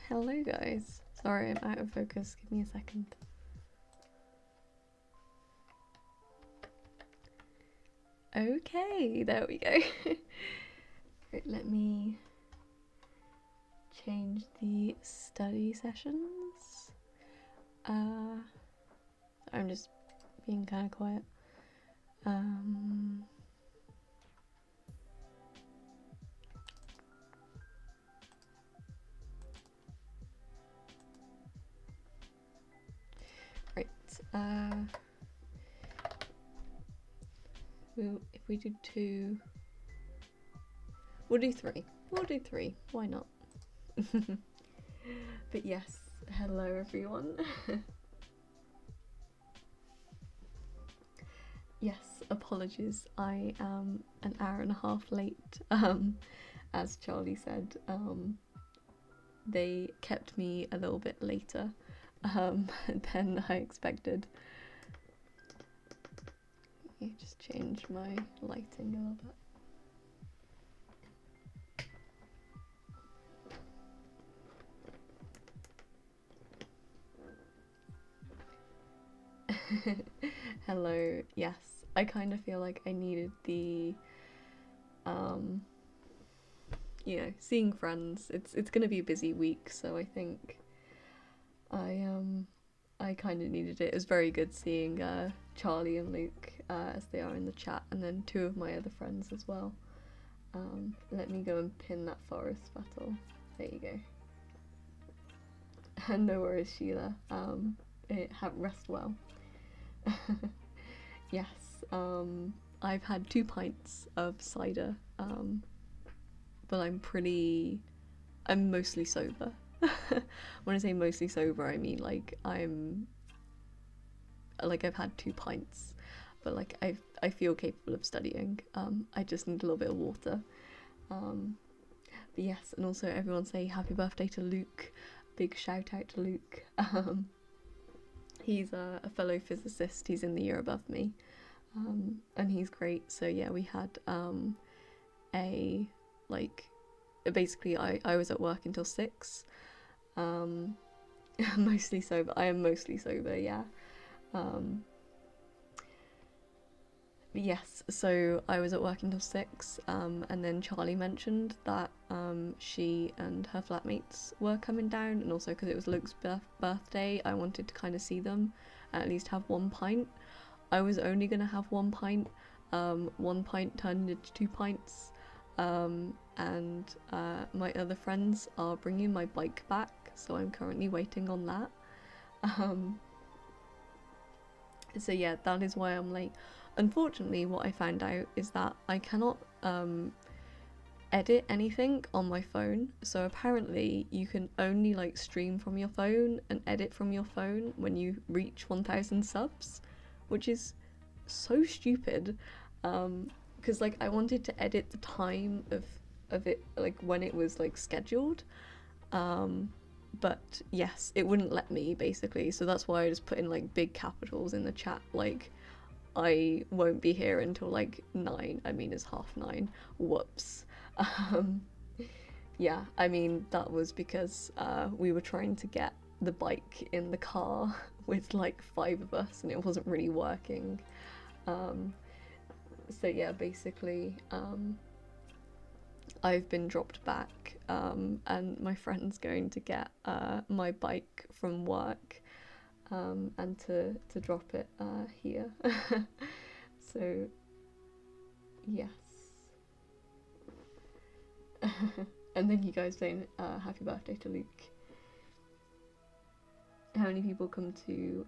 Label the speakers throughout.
Speaker 1: Hello guys. Sorry, I'm out of focus. Give me a second. Okay, there we go. Right, let me change the study sessions. I'm just being kind of quiet. Right. If we do 2, we'll do 3. We'll do 3. Why not? But yes, hello everyone. Yes, apologies. I am an hour and a half late. As Charlie said, they kept me a little bit later than I expected. Let me just change my lighting a little bit. Hello, yes. I kind of feel like I needed the, you know, seeing friends. It's gonna be a busy week, so I think I kind of needed it. It was very good seeing Charlie and Luke as they are in the chat, and then 2 of my other friends as well. Let me go and pin that forest battle. There you go. And no worries, Sheila. Rest well. Yes, I've had 2 pints of cider, but I'm mostly sober. When I say mostly sober, I mean like I've had 2 pints, but like I feel capable of studying. I just need a little bit of water. But yes, and also everyone say happy birthday to Luke. Big shout out to Luke. He's a fellow physicist. He's in the year above me, and he's great. So yeah, we had basically I was at work until 6. Mostly sober. I am mostly sober, yeah. Yes, so I was at work until 6, and then Charlie mentioned that she and her flatmates were coming down, and also because it was Luke's birthday, I wanted to kind of see them and at least have 1 pint. I was only going to have 1 pint. 1 pint turned into 2 pints, and my other friends are bringing my bike back, so I'm currently waiting on that. So yeah, that is why I'm late. Unfortunately, what I found out is that I cannot edit anything on my phone. So apparently you can only like stream from your phone and edit from your phone when you reach 1,000 subs, which is so stupid. Because like I wanted to edit the time of it, like when it was like scheduled. But yes, it wouldn't let me basically. So that's why I just put in like big capitals in the chat, like I won't be here until like 9. I mean, it's 9:30. Whoops. Yeah, I mean, that was because we were trying to get the bike in the car with like 5 of us and it wasn't really working. So yeah, basically, I've been dropped back, and my friend's going to get my bike from work. And to drop it here. So yes. And then you guys saying happy birthday to Luke. How many people come to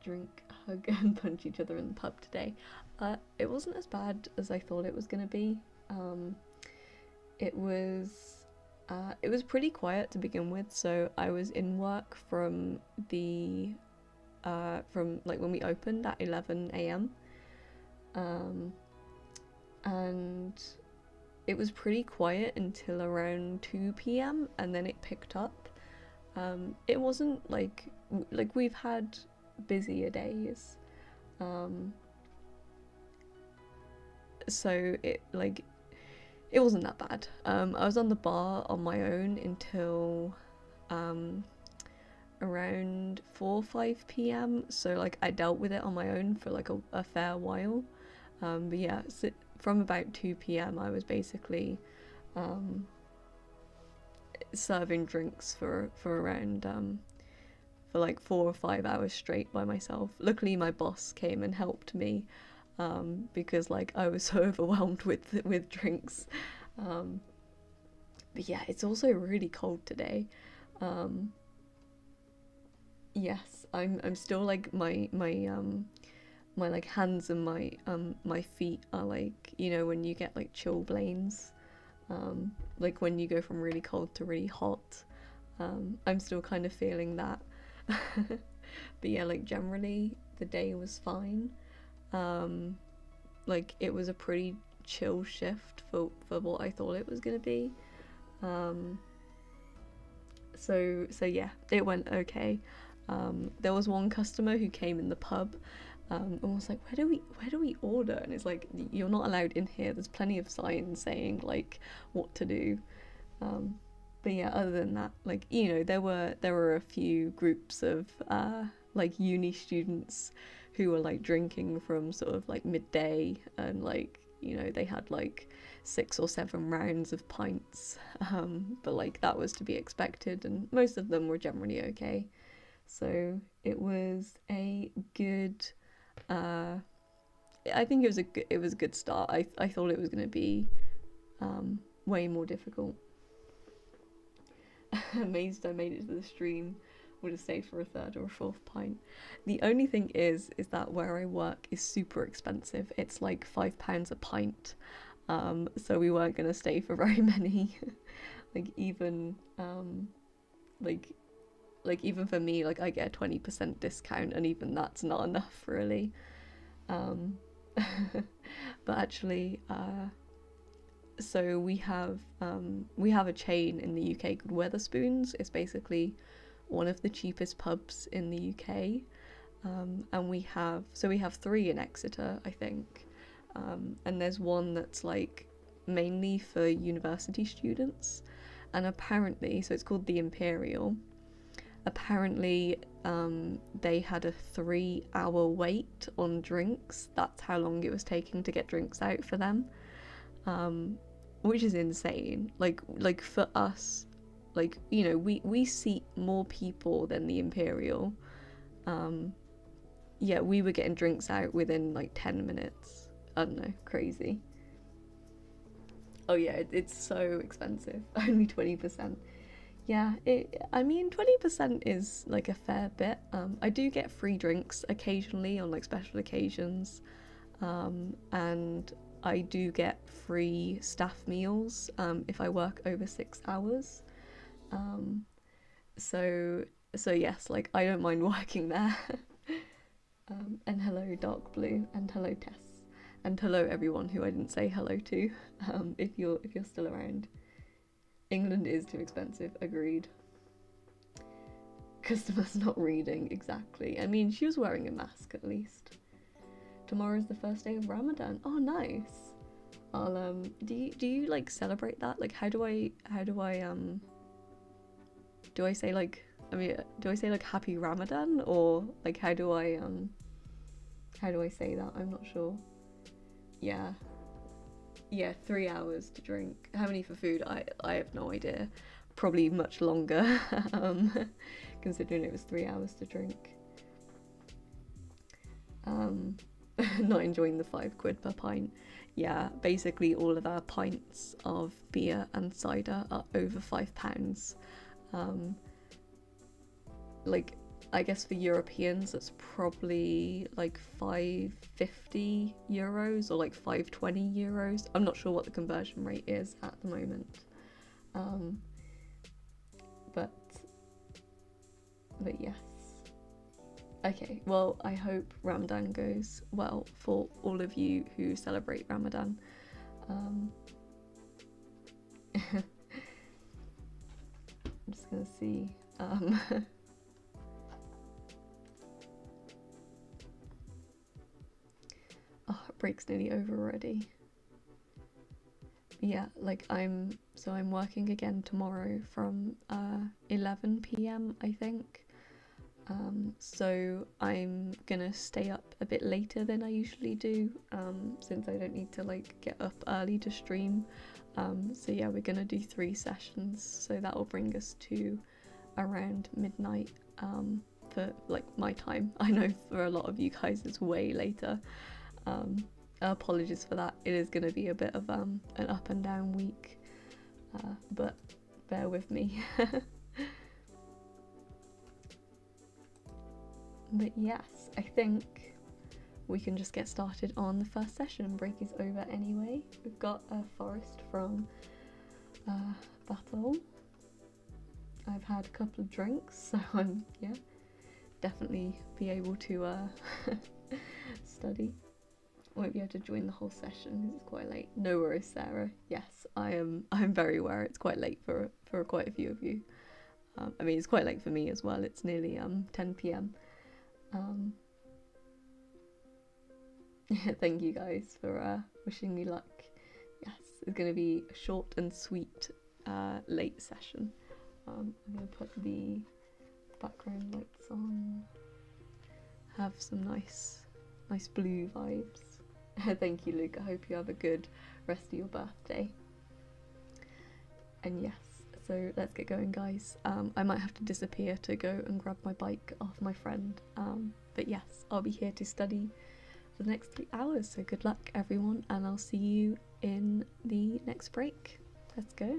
Speaker 1: drink, hug and punch each other in the pub today? It wasn't as bad as I thought it was gonna be. It was pretty quiet to begin with, so I was in work from like when we opened at 11 a.m. And it was pretty quiet until around 2 p.m. and then it picked up. It wasn't like we've had busier days, so it wasn't that bad. I was on the bar on my own until around 4 or 5 p.m. So like I dealt with it on my own for like a fair while. But yeah, so from about 2 p.m. I was basically serving drinks for around for like 4 or 5 hours straight by myself. Luckily my boss came and helped me because like I was so overwhelmed with drinks. But yeah, it's also really cold today. Yes, I'm still like my like hands and my feet are like, you know, when you get like chilblains, like when you go from really cold to really hot. I'm still kind of feeling that. But yeah, like generally the day was fine. Like it was a pretty chill shift for what I thought it was gonna be. So yeah, it went okay. There was one customer who came in the pub and was like, where do we order? And it's like, you're not allowed in here. There's plenty of signs saying like what to do. But yeah, other than that, like, you know, there were a few groups of like uni students who were like drinking from sort of like midday, and like, you know, they had like 6 or 7 rounds of pints. But like that was to be expected, and most of them were generally okay. So it was a good I think it was a good start. I thought it was going to be way more difficult. Amazed I made it to the stream. Would have stayed for a 3rd or a 4th pint. The only thing is that where I work is super expensive. It's like £5 a pint. So we weren't gonna stay for very many. Like even like even for me, like I get a 20% discount, and even that's not enough really. But actually, so we have a chain in the UK called Wetherspoons. It's basically one of the cheapest pubs in the UK, and we have 3 in Exeter, I think, and there's one that's like mainly for university students, and apparently, so it's called the Imperial. Apparently, they had a 3-hour wait on drinks. That's how long it was taking to get drinks out for them, which is insane. Like for us, like, you know, we seat more people than the Imperial. Yeah, we were getting drinks out within like 10 minutes. I don't know, crazy. Oh yeah, it's so expensive. Only 20%. Yeah, I mean, 20% is like a fair bit. I do get free drinks occasionally on like special occasions, and I do get free staff meals if I work over 6 hours. So yes, like I don't mind working there. And hello Dark Blue, and hello Tess, and hello everyone who I didn't say hello to. If you're still around. England is too expensive, agreed. Customers not reading, exactly. I mean, she was wearing a mask at least. Tomorrow's the first day of Ramadan. Oh, nice. I'll do you like celebrate that? Like how do I do I say like, I mean, do I say like happy Ramadan, or like how do I say that? I'm not sure. Yeah. Yeah, 3 hours to drink. How many for food? I have no idea. Probably much longer, considering it was 3 hours to drink. Not enjoying the £5 per pint. Yeah, basically all of our pints of beer and cider are over £5. Like, I guess for Europeans it's probably like 550 euros or like 520 euros. I'm not sure what the conversion rate is at the moment. But yes. Okay, well, I hope Ramadan goes well for all of you who celebrate Ramadan. I'm just gonna see. Oh, break's nearly over already. yeah, like I'm working again tomorrow from 11 p.m. I think. So I'm gonna stay up a bit later than I usually do, since I don't need to like get up early to stream. So yeah, we're gonna do 3 sessions, so that will bring us to around midnight, for like my time. I know for a lot of you guys it's way later. Apologies for that. It is gonna be a bit of an up and down week, but bear with me. But yes, I think we can just get started on the first session. Break is over anyway. We've got a Forest from Battle. I've had a couple of drinks, so I'm, yeah, definitely be able to study. Won't be able to join the whole session because it's quite late. No worries, Sarah. Yes, I'm very aware it's quite late for quite a few of you. I mean, it's quite late for me as well. It's nearly 10 p.m. Thank you guys for wishing me luck. Yes, it's going to be a short and sweet late session. I'm going to put the background lights on. Have some nice blue vibes. Thank you, Luke. I hope you have a good rest of your birthday. And yes, so let's get going, guys. I might have to disappear to go and grab my bike off my friend. But yes, I'll be here to study for the next 3 hours. So good luck, everyone, and I'll see you in the next break. Let's go.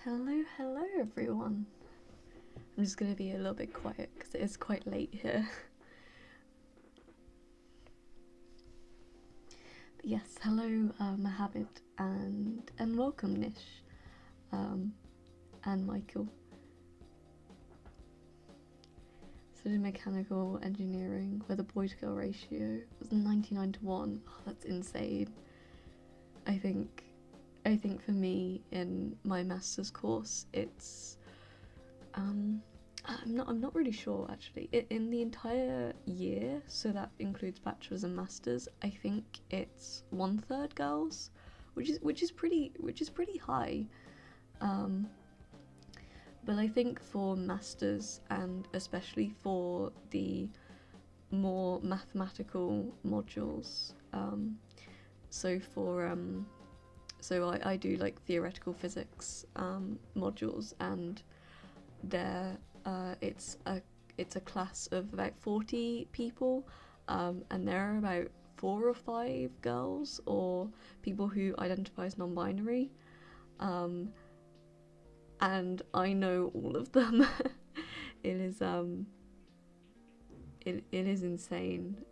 Speaker 1: Hello everyone. I'm just gonna be a little bit quiet because it is quite late here. But yes, hello Mohammed and welcome Nish and Michael. Studied mechanical engineering where the boy to girl ratio was 99:1. Oh, that's insane. I think for me in my master's course it's I'm not really sure actually. In the entire year, so that includes bachelor's and masters, I think it's 1/3 girls, which is pretty high. But I think for masters and especially for the more mathematical modules, so I do like theoretical physics modules, and there it's a class of about 40 people, and there are about 4 or 5 girls or people who identify as non-binary, and I know all of them. It is it is insane.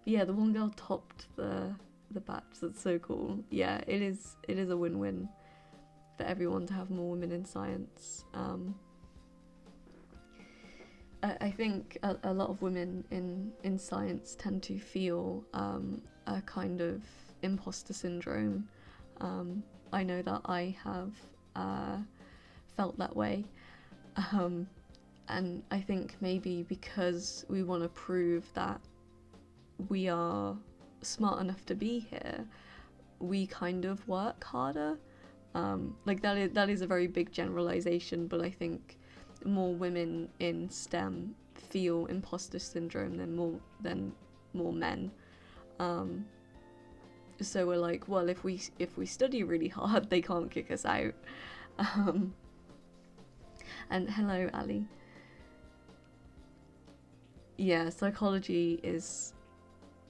Speaker 1: Yeah, the one girl topped the batch. That's so cool. Yeah, it is a win-win for everyone to have more women in science. I think a lot of women in science tend to feel a kind of imposter syndrome. I know that I have felt that way, and I think maybe because we want to prove that we are smart enough to be here, we kind of work harder. Like that is a very big generalization, but I think more women in STEM feel imposter syndrome than more men. So we're like, well, if we study really hard, they can't kick us out. And hello, Ali. Yeah, psychology is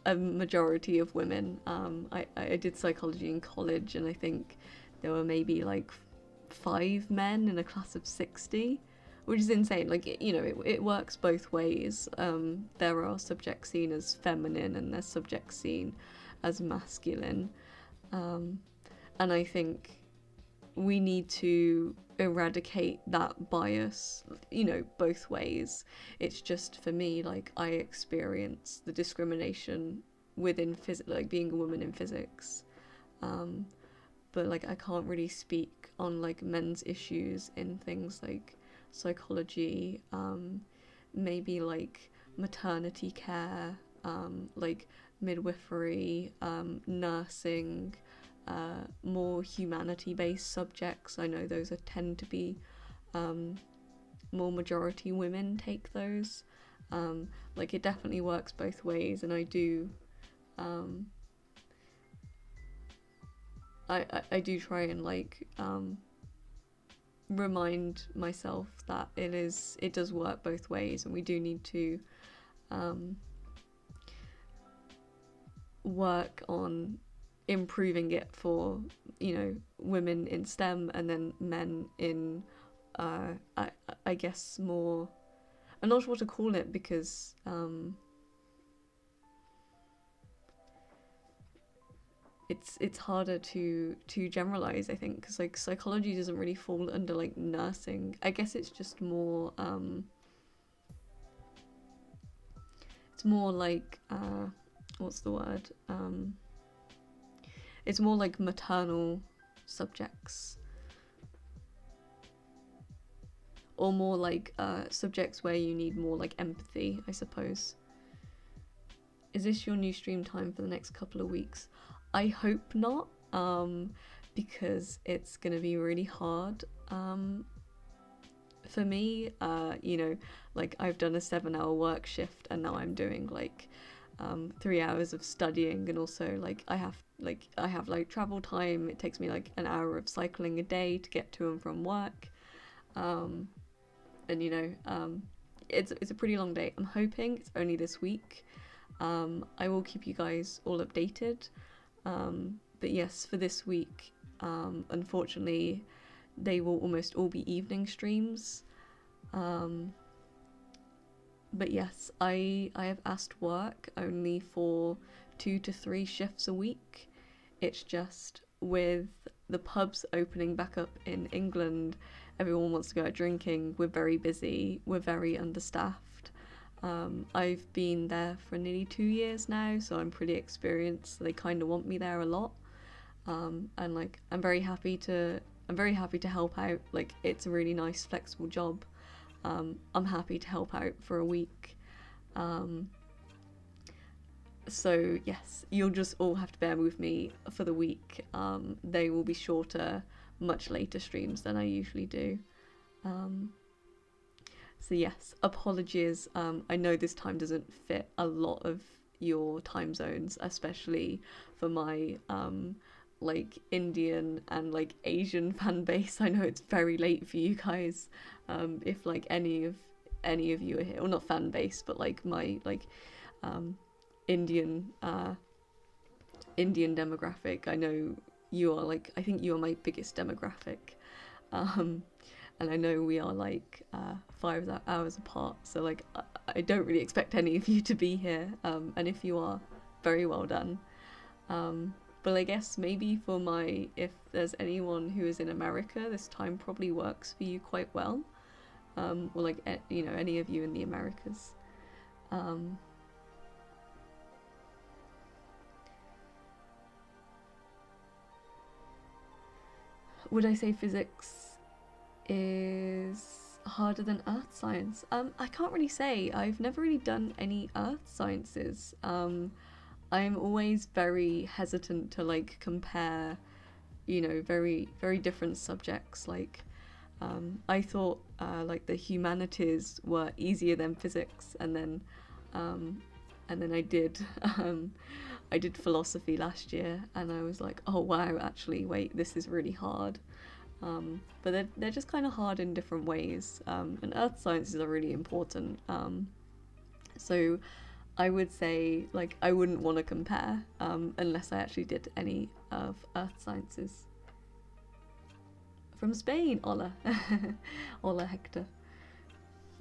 Speaker 1: a majority of women. I did psychology in college, and I think there were maybe like 5 men in a class of 60, which is insane. Like, you know, it works both ways. There are subjects seen as feminine and there's subjects seen as masculine, and I think we need to eradicate that bias, you know, both ways. It's just, for me, like, I experience the discrimination within physics, like being a woman in physics, but like I can't really speak on like men's issues in things like psychology, maybe like maternity care, like midwifery, nursing, more humanity-based subjects. I know those tend to be more majority women take those. Like it definitely works both ways, and I do I do try and like remind myself that it does work both ways, and we do need to work on improving it for, you know, women in STEM, and then men in I guess more, I'm not sure what to call it, because it's harder to generalize, I think, because like psychology doesn't really fall under like nursing. I guess it's just more it's more like what's the word, it's more like maternal subjects, or more like subjects where you need more like empathy, I suppose. Is this your new stream time for the next couple of weeks? I hope not, because it's gonna be really hard for me. You know, like I've done a 7-hour work shift, and now I'm doing like 3 hours of studying, and also like I have like travel time. It takes me like an hour of cycling a day to get to and from work, and you know, it's a pretty long day. I'm hoping it's only this week. I will keep you guys all updated, but yes, for this week, unfortunately they will almost all be evening streams. But yes, I have asked work only for 2 to 3 shifts a week. It's just with the pubs opening back up in England, everyone wants to go out drinking. We're very busy. We're very understaffed. I've been there for nearly 2 years now, so I'm pretty experienced. So they kind of want me there a lot, and like I'm very happy to help out. Like, it's a really nice, flexible job. I'm happy to help out for a week. So yes, you'll just all have to bear with me for the week. They will be shorter, much later streams than I usually do. So yes, apologies. I know this time doesn't fit a lot of your time zones, especially for my like Indian and like Asian fan base. I know it's very late for you guys. If like any of you are here, well, not fan base, but like my like Indian demographic. I know you are like, I think you are my biggest demographic, and I know we are like 5 hours apart. So like I don't really expect any of you to be here, and if you are, very well done. But I guess maybe for if there's anyone who is in America, this time probably works for you quite well. Or like, you know, any of you in the Americas. Would I say physics is harder than earth science? I can't really say. I've never really done any earth sciences. I'm always very hesitant to like compare, you know, very, very different subjects. Like, I thought like the humanities were easier than physics, and then I did I did philosophy last year, and I was like, oh wow, actually, wait, this is really hard. But they're just kind of hard in different ways, and earth sciences are really important. So I would say, like, I wouldn't want to compare unless I actually did any of earth sciences. From Spain, hola. Hola, Hector.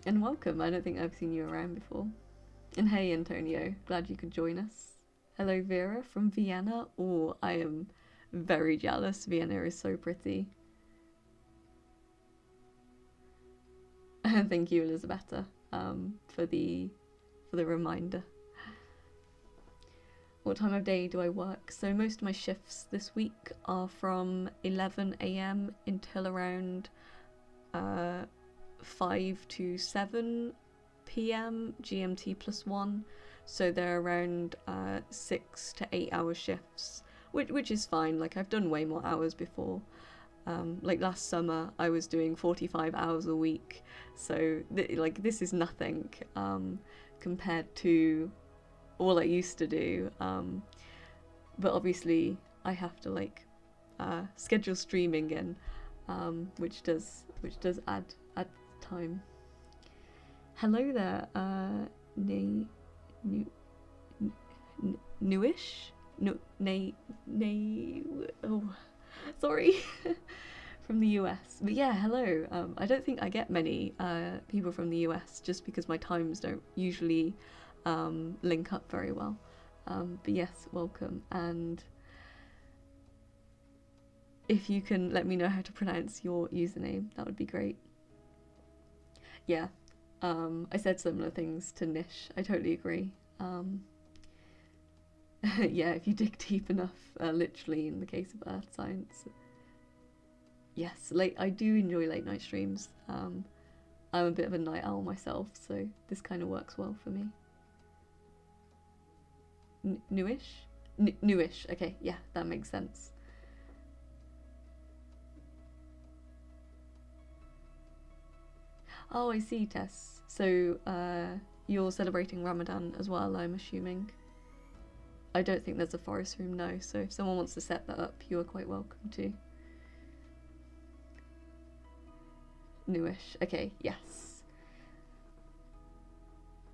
Speaker 1: And welcome. I don't think I've seen you around before. And hey, Antonio, glad you could join us. Hello, Vera from Vienna. Oh, I am very jealous. Vienna is so pretty. Thank you, Elisabetta, for the reminder. What time of day do I work? So most of my shifts this week are from 11 AM until around 5 to 7 PM GMT +1. So they're around 6 to 8 hour shifts, which is fine. Like, I've done way more hours before. Like last summer I was doing 45 hours a week, so like this is nothing compared to all I used to do, but obviously I have to like schedule streaming in, which does add time. Hello there, newish? No, oh, sorry. From the US. But yeah, hello. I don't think I get many people from the US, just because my times don't usually link up very well. But yes, welcome. And if you can let me know how to pronounce your username, that would be great. Yeah, I said similar things to Nish. I totally agree. Yeah, if you dig deep enough, literally in the case of earth science. Yes, I do enjoy late night streams. I'm a bit of a night owl myself, so this kind of works well for me. Newish? Newish, okay, yeah, that makes sense. Oh, I see, Tess. So, you're celebrating Ramadan as well, I'm assuming. I don't think there's a forest room, no, so if someone wants to set that up, you are quite welcome to. Newish, okay, yes.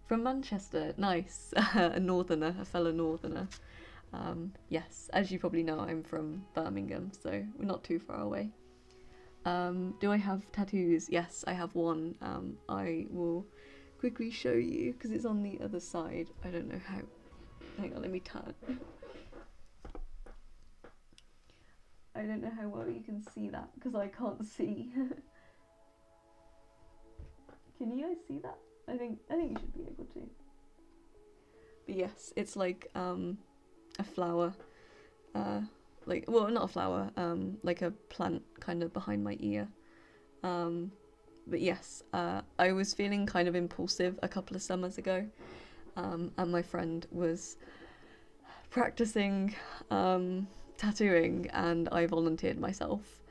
Speaker 1: From Manchester, nice. A northerner, a fellow northerner. Yes, as you probably know, I'm from Birmingham, so we're not too far away. Do I have tattoos? Yes, I have one. I will quickly show you because it's on the other side. I don't know how. Hang on, let me turn. I don't know how well you can see that because I can't see. Can you guys see that? I think you should be able to. But yes, it's like a flower. Like, well, not a flower, like a plant kind of behind my ear. But yes, I was feeling kind of impulsive a couple of summers ago, and my friend was practicing tattooing, and I volunteered myself.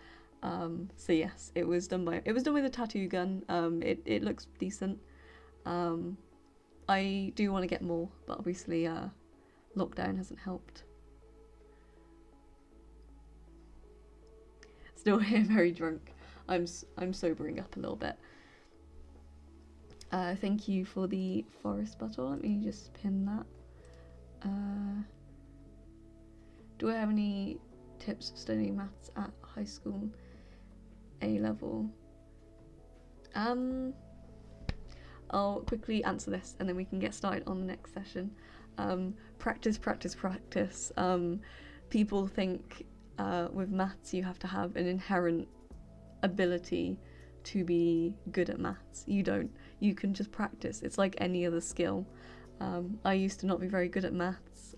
Speaker 1: So yes, it was done with a tattoo gun. It looks decent. I do want to get more, but obviously lockdown hasn't helped. Still here, very drunk. I'm sobering up a little bit. Thank you for the forest bottle. Let me just pin that. Do I have any tips for studying maths at high school A level? I'll quickly answer this and then we can get started on the next session. Practice. People think with maths you have to have an inherent ability to be good at maths. You don't. You can just practice. It's like any other skill. I used to not be very good at maths,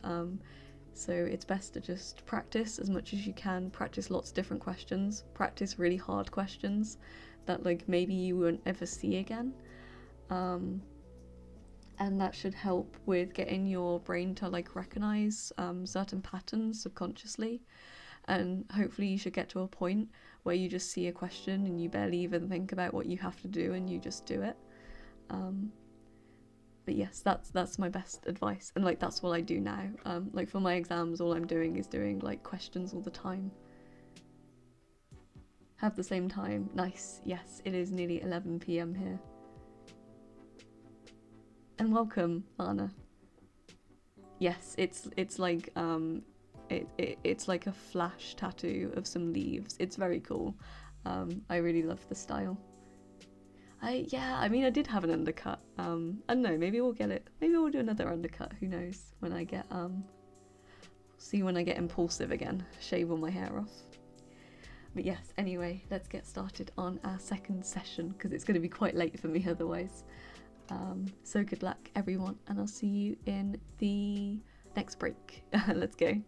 Speaker 1: so it's best to just practice as much as you can. Practice lots of different questions. Practice really hard questions that like maybe you won't ever see again. And that should help with getting your brain to like recognize certain patterns subconsciously. And hopefully you should get to a point where you just see a question and you barely even think about what you have to do and you just do it. But yes, that's my best advice, and like that's what I do now. Like for my exams, all I'm doing is doing like questions all the time. Have the same time. Nice. Yes, it is nearly 11 p.m. here. And welcome, Lana. Yes, it's like it's like a flash tattoo of some leaves. It's very cool. I really love the style. I mean I did have an undercut. I don't know, maybe we'll get it. Maybe we'll do another undercut, who knows, when I get see when I get impulsive again. Shave all my hair off. But yes, anyway, let's get started on our second session because it's going to be quite late for me otherwise. So good luck everyone, and I'll see you in the next break. Let's go.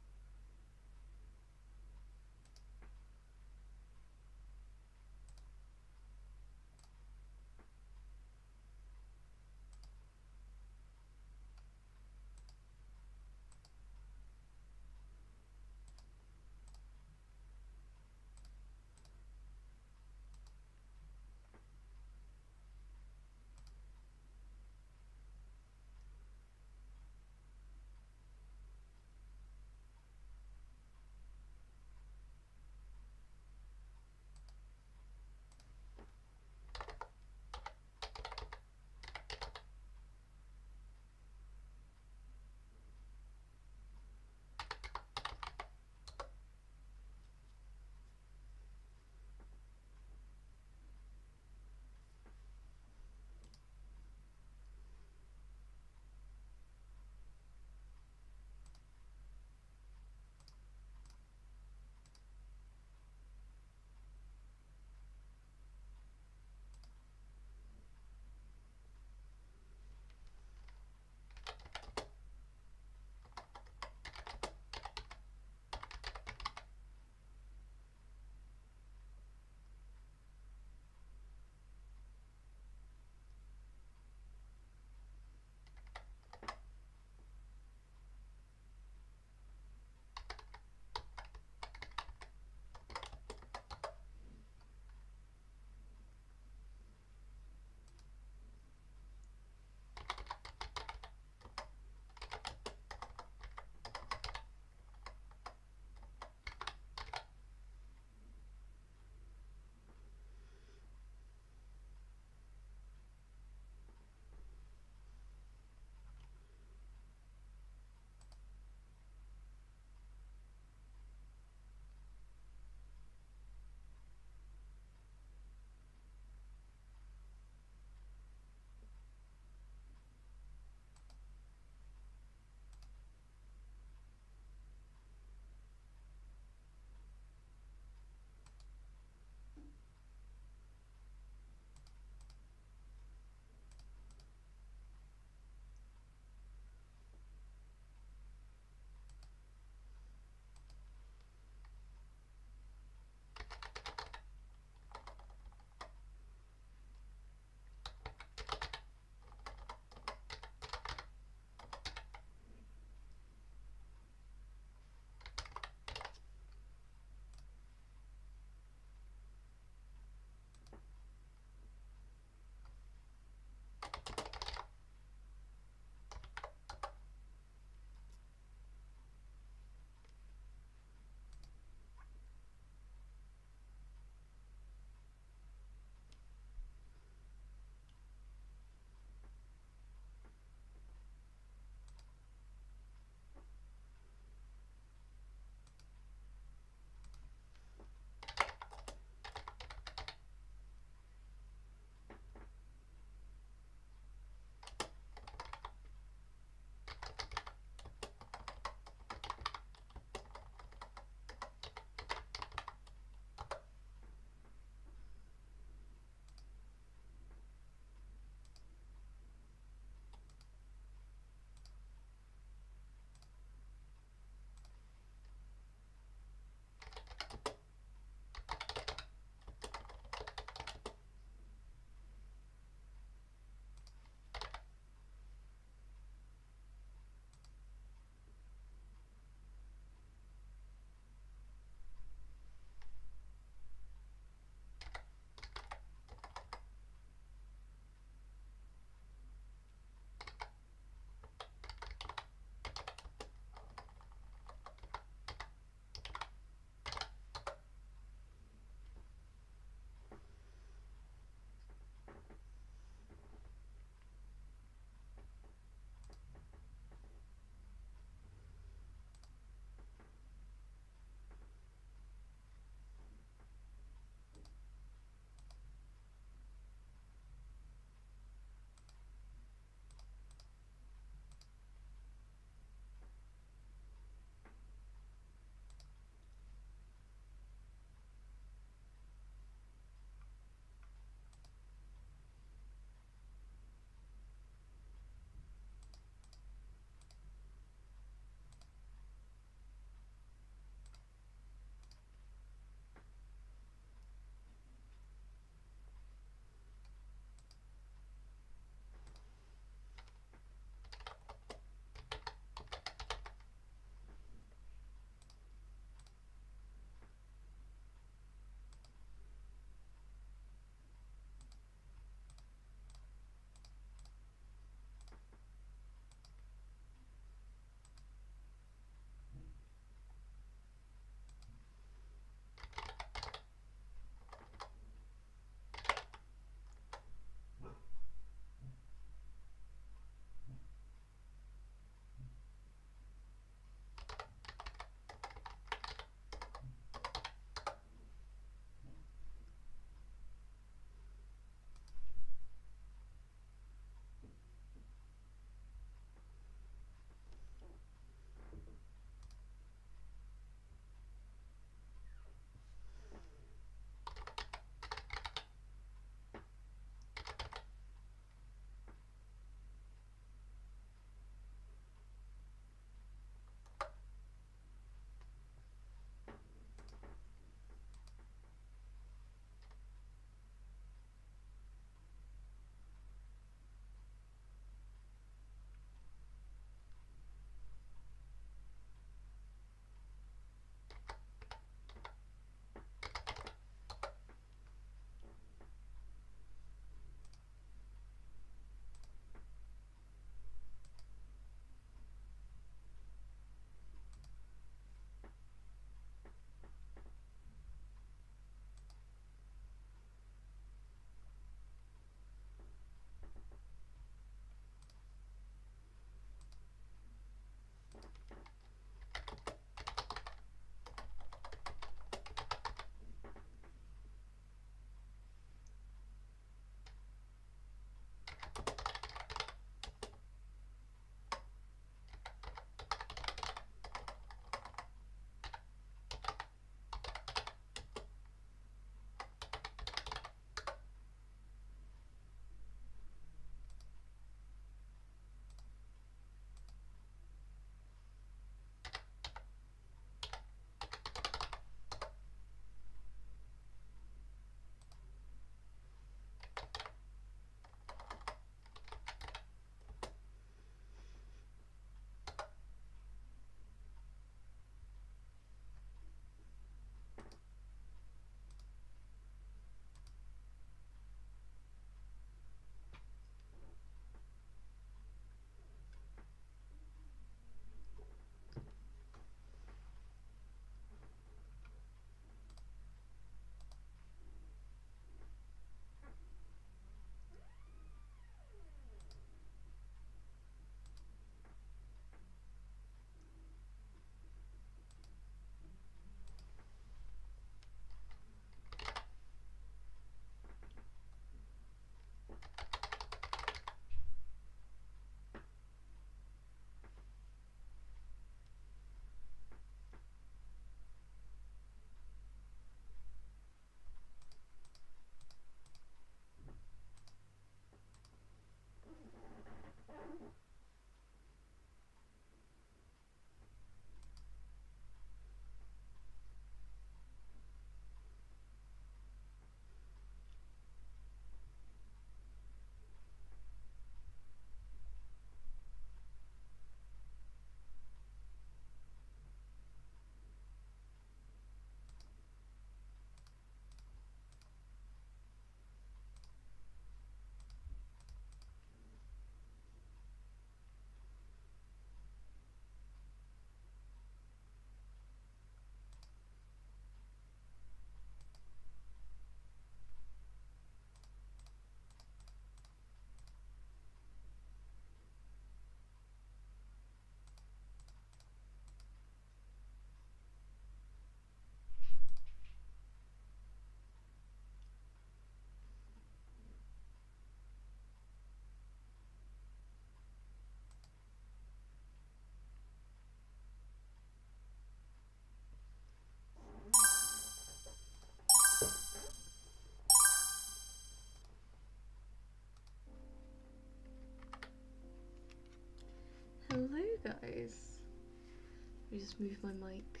Speaker 1: Let me just move my mic.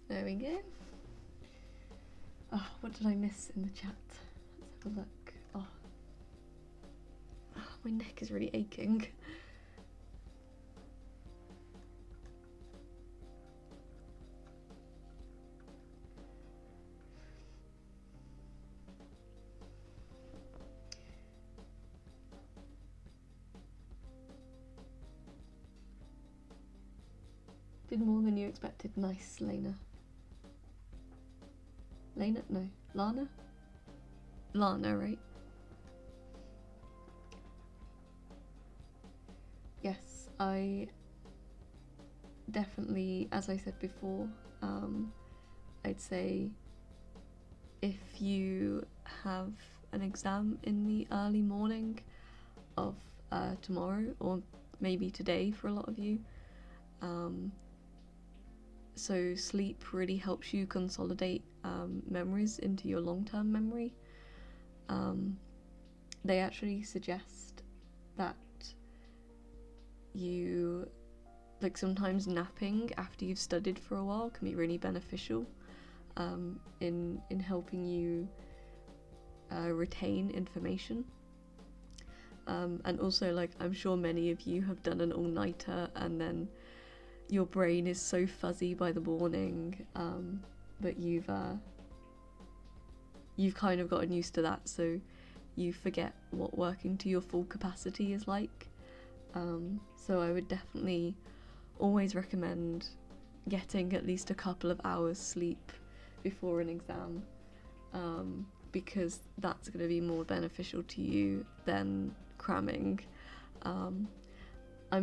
Speaker 1: There we go. Oh, what did I miss in the chat? Let's have a look. Oh, my neck is really aching. Did more than you expected. Nice, Lena. Lena? No. Lana? Lana, right? Yes, I definitely, as I said before, I'd say if you have an exam in the early morning of tomorrow, or maybe today for a lot of you, so sleep really helps you consolidate memories into your long-term memory. They actually suggest that you, like, sometimes napping after you've studied for a while can be really beneficial in helping you retain information. And also, like, I'm sure many of you have done an all-nighter and then your brain is so fuzzy by the morning, but you've kind of gotten used to that, so you forget what working to your full capacity is like. So I would definitely always recommend getting at least a couple of hours sleep before an exam, because that's going to be more beneficial to you than cramming. I'm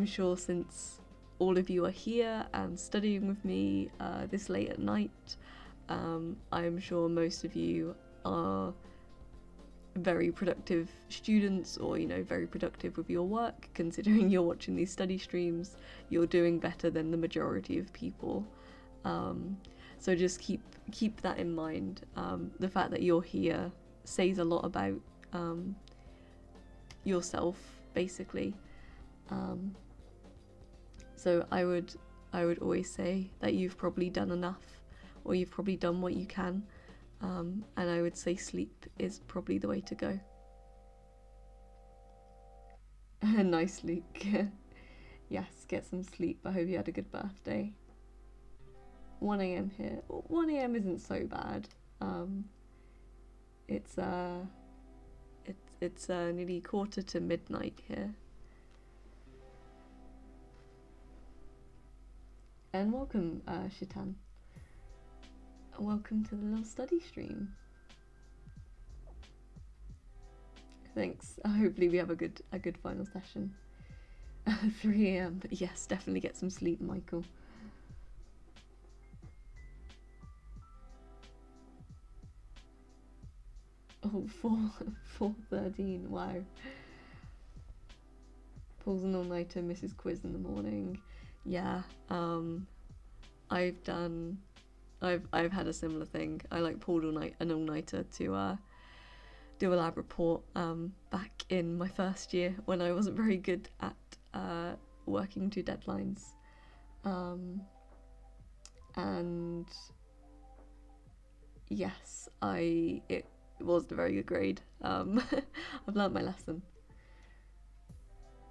Speaker 1: sure since all of you are here and studying with me this late at night, I'm sure most of you are very productive students, or, you know, very productive with your work. Considering you're watching these study streams, you're doing better than the majority of people. So just keep that in mind. The fact that you're here says a lot about yourself, basically. So I would always say that you've probably done enough, or you've probably done what you can, and I would say sleep is probably the way to go. Nice, Luke. Yes, get some sleep. I hope you had a good birthday. 1 a.m. here. 1 a.m. isn't so bad. It's nearly quarter to midnight here. And welcome, Shitan. Welcome to the little study stream. Thanks. Hopefully we have a good final session. 3 a.m. But yes, definitely get some sleep, Michael. Oh, 4:13. Wow. Pulls an all-nighter, misses quiz in the morning. Yeah. I've had a similar thing. I pulled an all-nighter to do a lab report back in my first year, when I wasn't very good at working to deadlines, and yes, it wasn't a very good grade. I've learnt my lesson.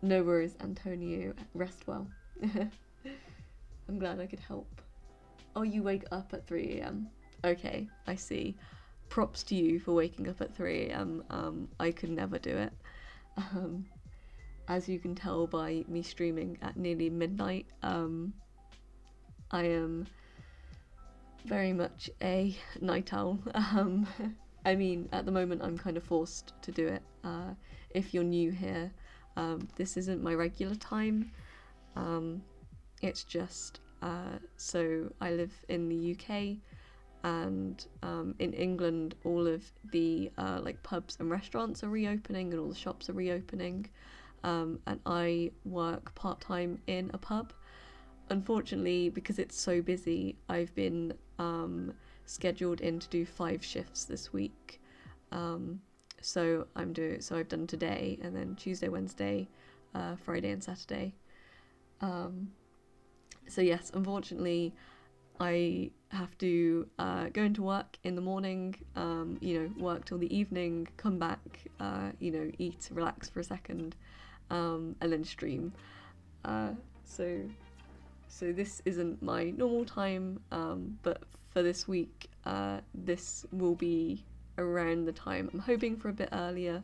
Speaker 1: No worries, Antonio. Rest well. I'm glad I could help. Oh, you wake up at 3 a.m. Okay, I see. Props to you for waking up at 3 a.m. I could never do it. As you can tell by me streaming at nearly midnight, I am very much a night owl. I mean, at the moment I'm kind of forced to do it. If you're new here, this isn't my regular time. It's just so I live in the UK, and in England all of the like pubs and restaurants are reopening and all the shops are reopening, and I work part-time in a pub. Unfortunately, because it's so busy, I've been scheduled in to do 5 shifts this week, So I've done today, and then Tuesday, Wednesday, Friday and Saturday. So yes, unfortunately, I have to go into work in the morning, work till the evening, come back, eat, relax for a second, and then stream. So this isn't my normal time, but for this week, this will be around the time. I'm hoping for a bit earlier.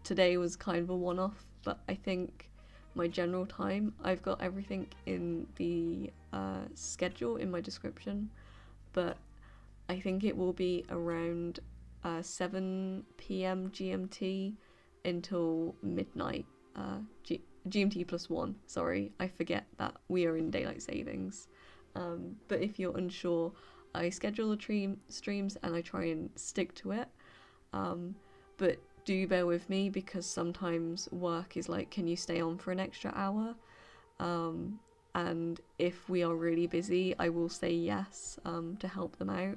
Speaker 1: Today was kind of a one-off, but I think my general time, I've got everything in the schedule in my description, but I think it will be around 7 p.m. GMT until midnight GMT plus 1. Sorry, I forget that we are in daylight savings. But if you're unsure, I schedule the streams and I try and stick to it. But do bear with me, because sometimes work is like, can you stay on for an extra hour? And if we are really busy, I will say yes to help them out.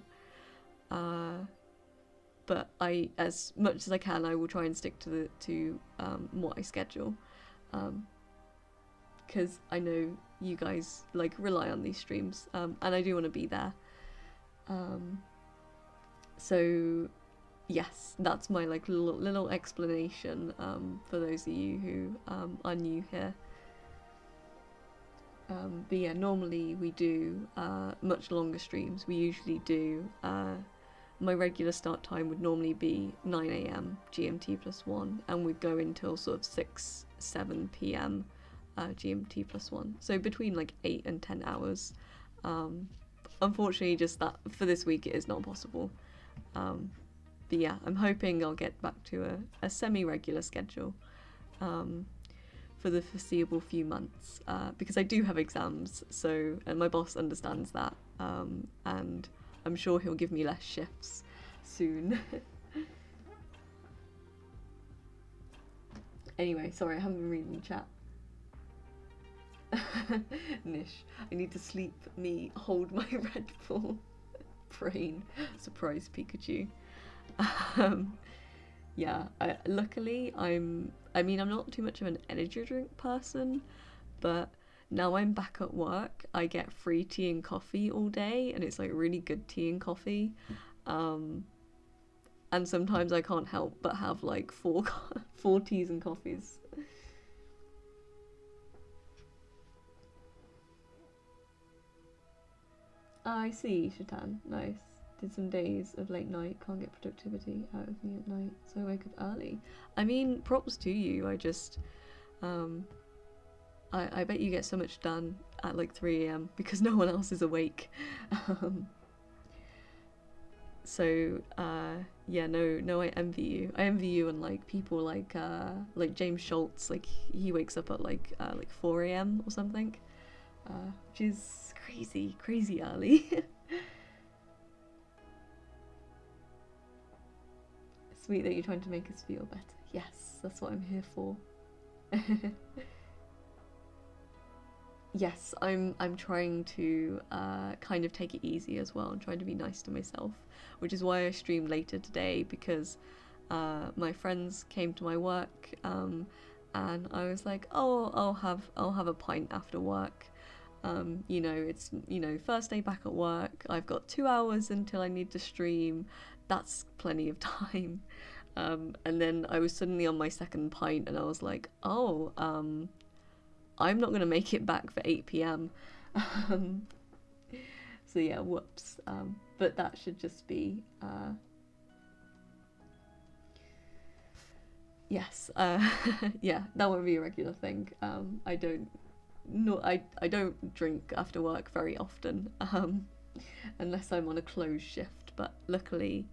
Speaker 1: But as much as I can, I will try and stick to what I schedule, because I know you guys like rely on these streams, and I do want to be there. So yes, that's my like little explanation for those of you who are new here. But yeah, normally we do much longer streams. We usually do, my regular start time would normally be 9 a.m. GMT plus 1, and we'd go until sort of 7 p.m. GMT plus 1. So between like 8 and 10 hours. Unfortunately, just that for this week it is not possible. But yeah, I'm hoping I'll get back to a semi-regular schedule for the foreseeable few months, because I do have exams, and my boss understands that, and I'm sure he'll give me less shifts soon. Anyway, sorry, I haven't been reading the chat. Nish, I need to sleep, me hold my Red Bull. Brain, surprise Pikachu. Yeah, luckily I'm not too much of an energy drink person, but now I'm back at work, I get free tea and coffee all day, and it's like really good tea and coffee. And sometimes I can't help but have like four teas and coffees. I see, Shatan. Nice. Did some days of late night, can't get productivity out of me at night, so I wake up early. I mean, props to you. I just, I bet you get so much done at like 3 a.m. because no one else is awake. So, yeah, no, I envy you. I envy you and like people like James Schultz. Like he wakes up at like 4 a.m. or something, which is crazy early. Sweet that you're trying to make us feel better. Yes, that's what I'm here for. Yes, I'm trying to kind of take it easy as well, and trying to be nice to myself, which is why I streamed later today, because my friends came to my work, and I was like, oh, I'll have a pint after work. It's first day back at work. I've got 2 hours until I need to stream. That's plenty of time. And then I was suddenly on my second pint, and I was like, oh, I'm not going to make it back for 8 p.m. So yeah, whoops. But that should just be, yes, yeah, that won't be a regular thing. I don't drink after work very often, unless I'm on a closed shift, but luckily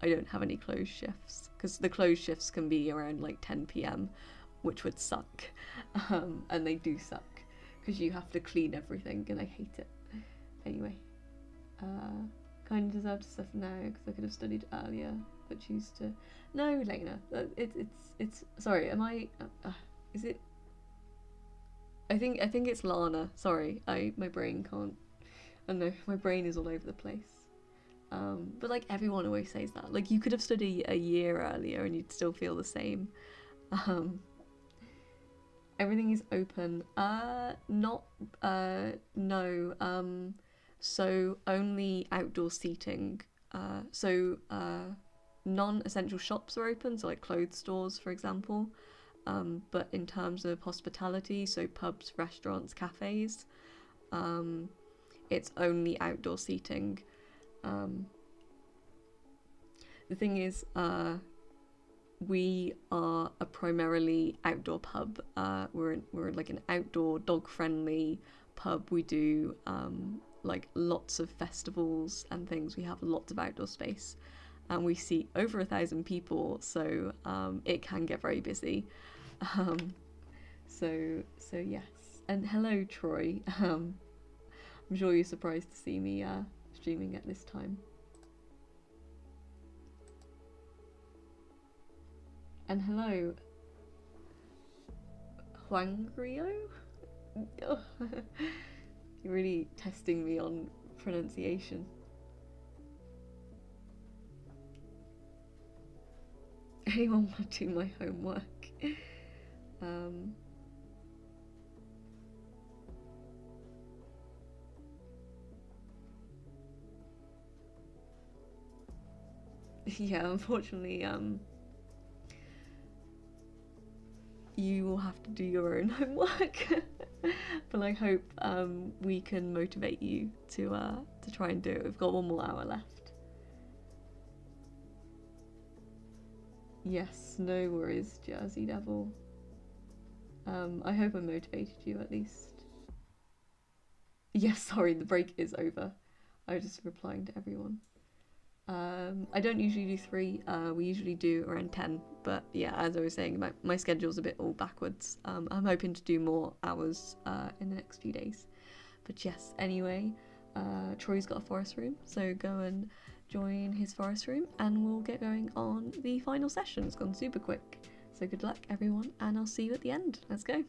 Speaker 1: I don't have any closed shifts, because the closed shifts can be around like 10 p.m, which would suck, and they do suck, because you have to clean everything, and I hate it. Anyway, kind of deserve to suffer now, because I could have studied earlier, but choose to... No, Lena, it's sorry, am I... is it... I think it's Lana, sorry, my brain can't... I don't know, my brain is all over the place. But like everyone always says that. Like you could have studied a year earlier and you'd still feel the same. Um, Everything is open. Not no. So only outdoor seating. Non-essential shops are open, so like clothes stores, for example. But in terms of hospitality, so pubs, restaurants, cafes, it's only outdoor seating. Um, the thing is, we are a primarily outdoor pub. We're like an outdoor dog friendly pub. We do like lots of festivals and things. We have lots of outdoor space, and we seat over 1,000 people, so it can get very busy. Um, so yes. And hello, Troy. I'm sure you're surprised to see me streaming at this time. And hello, Huang Rio? You're really testing me on pronunciation. Anyone want to do my homework? um, yeah, unfortunately, you will have to do your own homework. But I hope we can motivate you to try and do it. We've got 1 more hour left. Yes, no worries, Jersey Devil. I hope I motivated you at least. Yes, sorry, the break is over. I was just replying to everyone. I don't usually do 3. We usually do around 10. But yeah, as I was saying, my schedule's a bit all backwards. I'm hoping to do more hours in the next few days. But yes, anyway, Troy's got a forest room, so go and join his forest room, and we'll get going on the final session. It's gone super quick. So good luck, everyone, and I'll see you at the end. Let's go.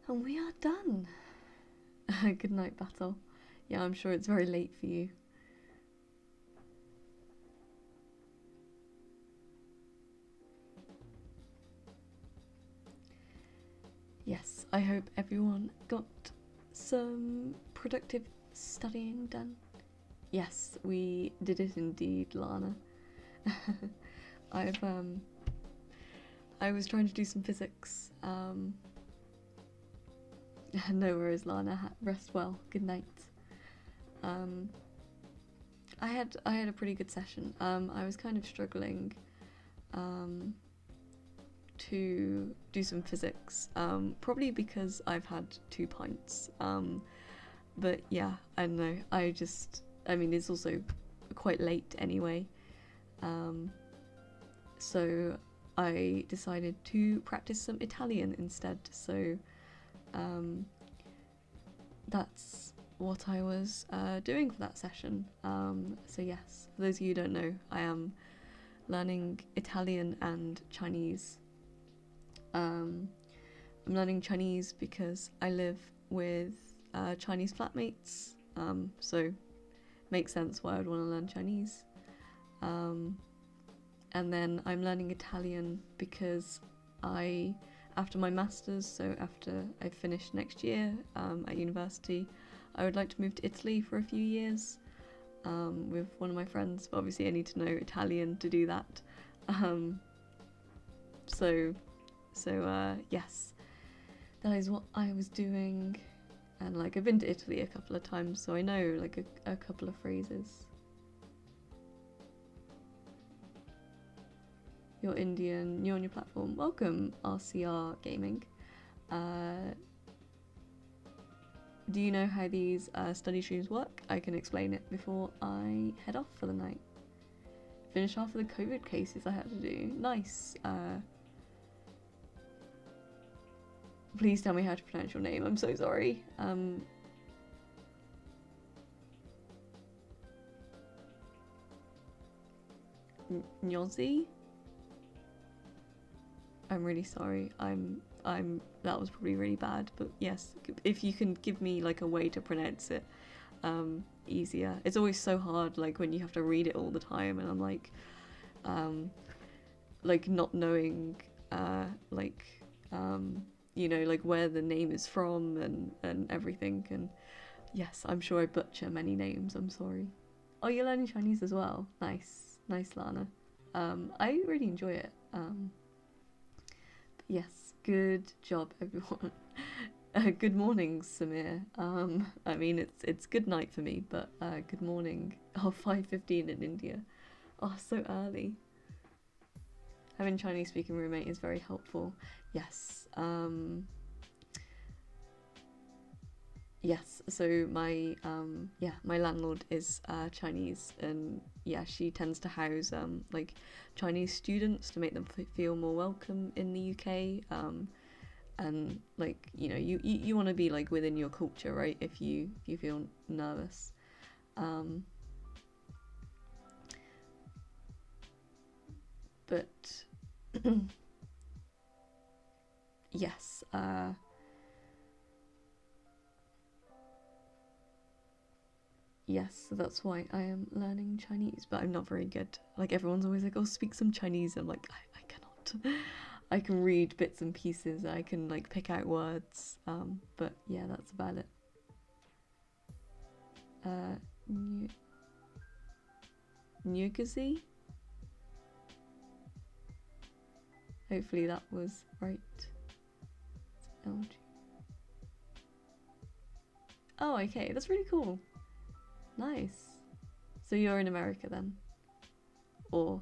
Speaker 1: And we are done. Good night, Battle. Yeah, I'm sure it's very late for you. Yes, I hope everyone got some productive studying done. Yes, we did it indeed, Lana. I was trying to do some physics. No worries, Lana. Rest well. Good night. I had a pretty good session. I was kind of struggling to do some physics, probably because I've had 2 pints. But yeah, I don't know. I mean, it's also quite late anyway. So I decided to practice some Italian instead. So that's what I was doing for that session. So yes, for those of you who don't know, I am learning Italian and Chinese. I'm learning Chinese because I live with Chinese flatmates, so makes sense why I'd want to learn Chinese. And then I'm learning Italian because after my masters, so after I finish next year at university, I would like to move to Italy for a few years with one of my friends, but obviously I need to know Italian to do that. So yes, that is what I was doing, and like I've been to Italy a couple of times, so I know like a couple of phrases. You're Indian, new on your platform. Welcome, RCR Gaming. Do you know how these study streams work? I can explain it before I head off for the night. Finish off with the COVID cases I had to do. Nice. Please tell me how to pronounce your name. I'm so sorry. Nyozi? I'm really sorry. That was probably really bad, but yes, if you can give me like a way to pronounce it easier. It's always so hard, like when you have to read it all the time, and I'm like not knowing you know, like where the name is from and everything. And yes, I'm sure I butcher many names. I'm sorry. Oh, you're learning Chinese as well. Nice, Lana. I really enjoy it. Yes, good job, everyone. Good morning, Samir. I mean, it's good night for me, but good morning. Oh, 5:15 in India. Oh, so early. Having Chinese-speaking roommate is very helpful. Yes. Yes. So my my landlord is Chinese, and yeah, she tends to house like Chinese students to make them feel more welcome in the UK. And like, you know, you want to be like within your culture, right? If you feel nervous. But yes, yes, so that's why I am learning Chinese, but I'm not very good. Like everyone's always like, oh, speak some Chinese. I'm like, I cannot. I can read bits and pieces, I can like pick out words, but yeah, that's about it. Newgazi? Hopefully that was right. It's LG. Oh, okay, that's really cool. Nice. So you're in America then? Or?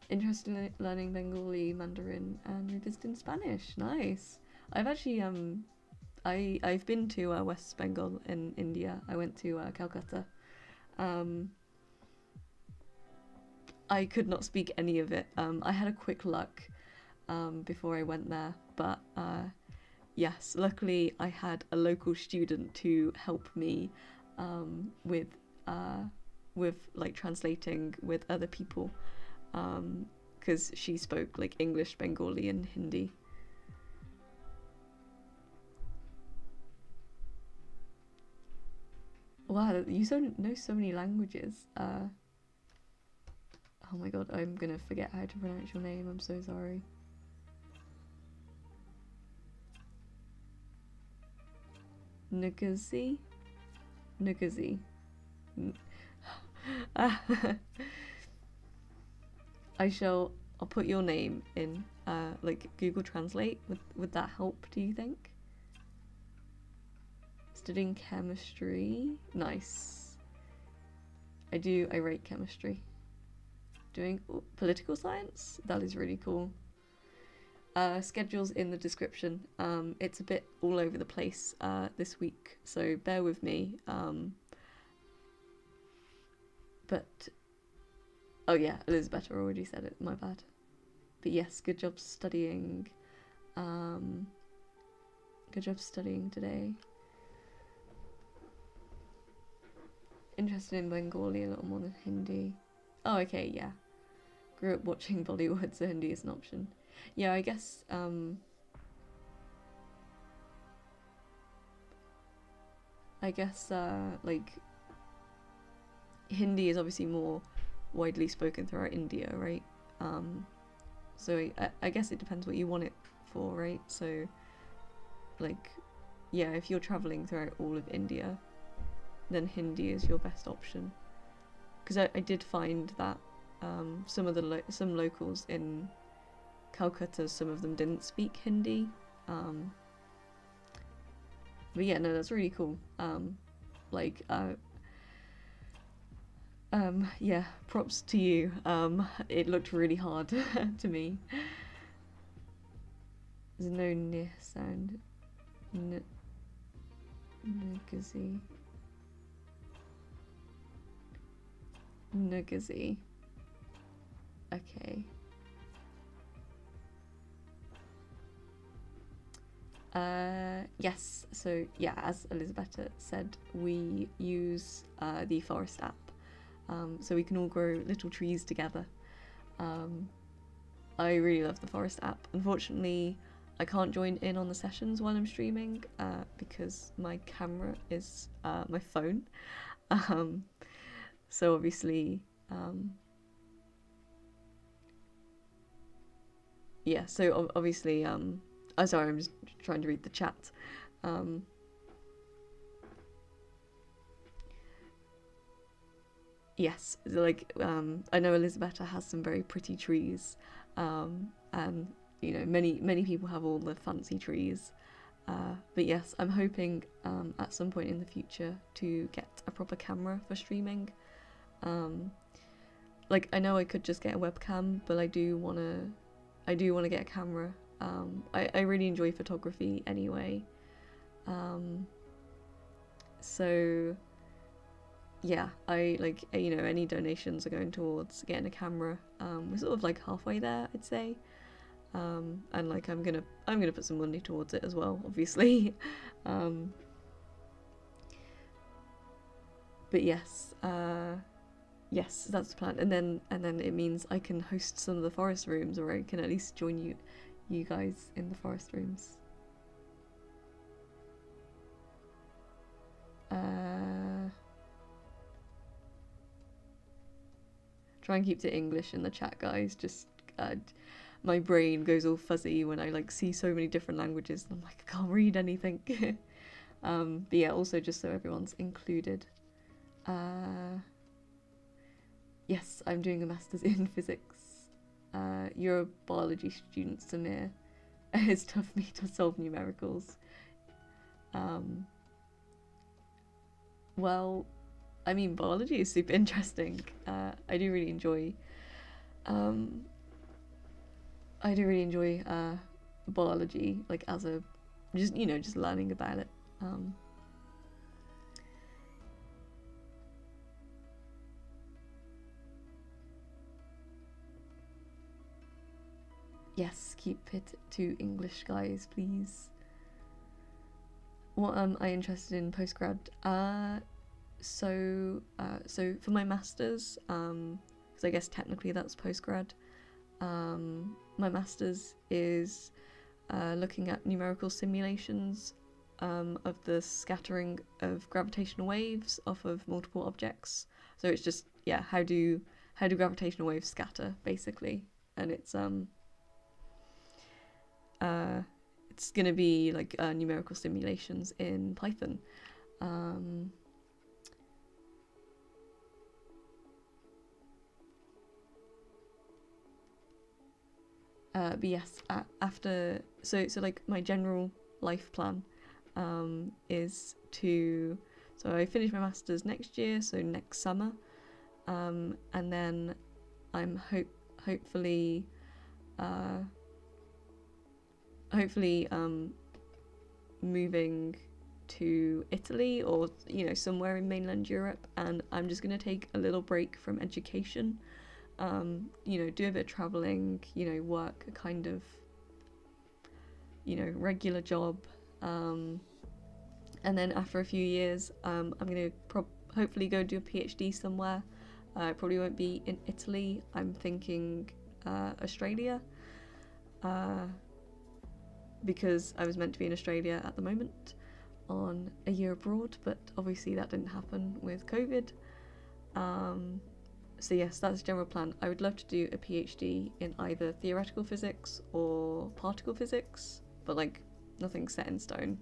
Speaker 1: Interested in learning Bengali, Mandarin, and revisiting Spanish. Nice. I've actually I've been to West Bengal in India. I went to Calcutta. I could not speak any of it. I had a quick look before I went there, but yes, luckily I had a local student to help me with like translating with other people. because she spoke like English, Bengali, and Hindi. Wow, you know so many languages. Oh my god, I'm gonna forget how to pronounce your name. I'm so sorry. Nugazi? Nugazi. I'll put your name in like Google Translate. Would that help, do you think? Studying chemistry. Nice. I rate chemistry. Doing political science? That is really cool. Schedule's in the description. It's a bit all over the place this week, so bear with me. But oh yeah, Elizabeth already said it, my bad. But yes, good job studying. Good job studying today. Interested in Bengali a little more than Hindi. Oh, okay, yeah. Grew up watching Bollywood, so Hindi is an option. Yeah, I guess, like, Hindi is obviously more widely spoken throughout India, right? So I guess it depends what you want it for, right? So, like, yeah, if you're traveling throughout all of India, then Hindi is your best option. Because I did find that some locals in Calcutta, some of them didn't speak Hindi. But yeah, no, that's really cool. Yeah, props to you. It looked really hard to me. There's no n sound. Nugazi. Nugazi. Okay. Yes, so yeah, as Elizabeth said, we use the forest app, so we can all grow little trees together. I really love the forest app. Unfortunately, I can't join in on the sessions while I'm streaming because my camera is my phone. So obviously, yeah, so obviously, oh, sorry, I'm just trying to read the chat. Yes, like, I know Elizabeth has some very pretty trees, and, you know, many people have all the fancy trees. But yes, I'm hoping at some point in the future to get a proper camera for streaming. Like, I know I could just get a webcam, but I do wanna get a camera. I really enjoy photography anyway. So yeah, I like, you know, any donations are going towards getting a camera. We're sort of like halfway there, I'd say. And like I'm gonna put some money towards it as well, obviously. But yes, yes, that's the plan. And then it means I can host some of the forest rooms, or I can at least join you guys in the forest rooms. Try and keep to English in the chat, guys. Just my brain goes all fuzzy when I like see so many different languages and I'm like, I can't read anything. But yeah, also just so everyone's included. Yes, I'm doing a master's in physics. You're a biology student, Samir. It's tough for me to solve numericals. Well, I mean, biology is super interesting. I do really enjoy biology, like as a just, you know, just learning about it. Yes, keep it to English, guys, please. What am I interested in postgrad? So for my masters, because I guess technically that's postgrad. My master's is looking at numerical simulations of the scattering of gravitational waves off of multiple objects. So it's just, yeah, how do gravitational waves scatter, basically, and it's gonna be like numerical simulations in Python. But yes, after so like my general life plan is to, so I finish my master's next year, so next summer, and then I'm hopefully moving to Italy, or somewhere in mainland Europe, and I'm just gonna take a little break from education, do a bit of traveling, work a kind of regular job, and then after a few years I'm gonna hopefully go do a PhD somewhere. It probably won't be in Italy. I'm thinking Australia, because I was meant to be in Australia at the moment on a year abroad, but obviously that didn't happen with COVID. So yes, that's the general plan. I would love to do a PhD in either theoretical physics or particle physics, but like nothing set in stone.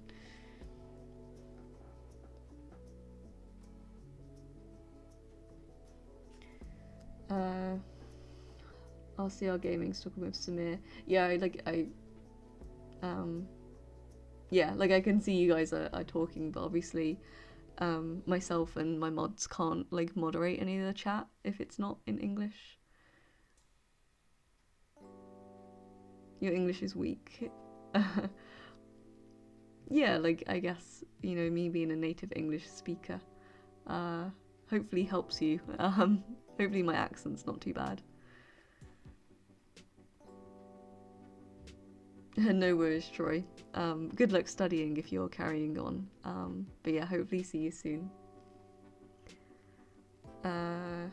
Speaker 1: RCR Gaming's talking with Samir. Yeah, I can see you guys are talking, but obviously myself and my mods can't like moderate any of the chat if it's not in English. Your English is weak. Yeah, like I guess, me being a native English speaker hopefully helps you. Hopefully my accent's not too bad. No worries, Troy. Good luck studying if you're carrying on. But yeah, hopefully see you soon. You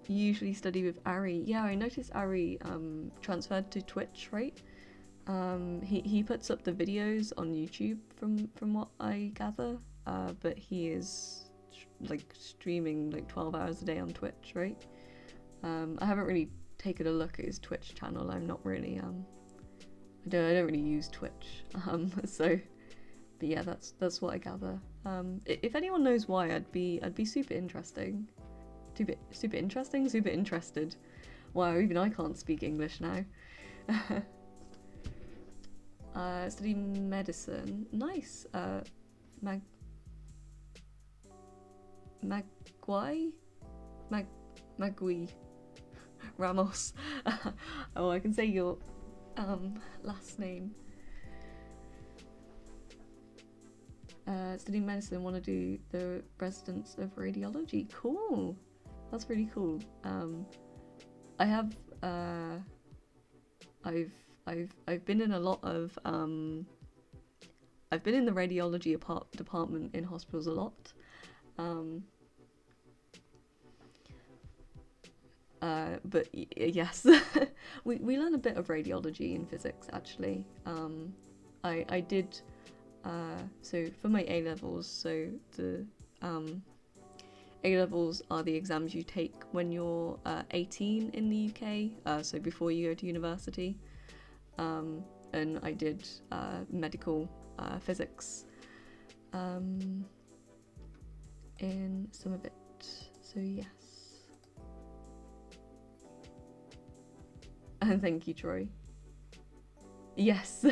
Speaker 1: usually study with Ari. Yeah, I noticed Ari transferred to Twitch, right? He puts up the videos on YouTube from what I gather. But he is like streaming like 12 hours a day on Twitch, right? I haven't really taken a look at his Twitch channel. I'm not really I don't really use Twitch, so, but yeah, that's what I gather. If anyone knows why, I'd be super interesting. Super interesting, super interested. Wow, even I can't speak English now. Study medicine. Nice. Magui Ramos. Oh, I can say your last name. Studying medicine, want to do the residence of radiology. Cool, that's really cool. I have I've been in a lot of I've been in the radiology department in hospitals a lot. But yes, we learn a bit of radiology in physics actually. I did so for my A levels. So the A levels are the exams you take when you're 18 in the UK. So before you go to university. And I did medical physics in some of it. So yes. And thank you, Troy. Yes.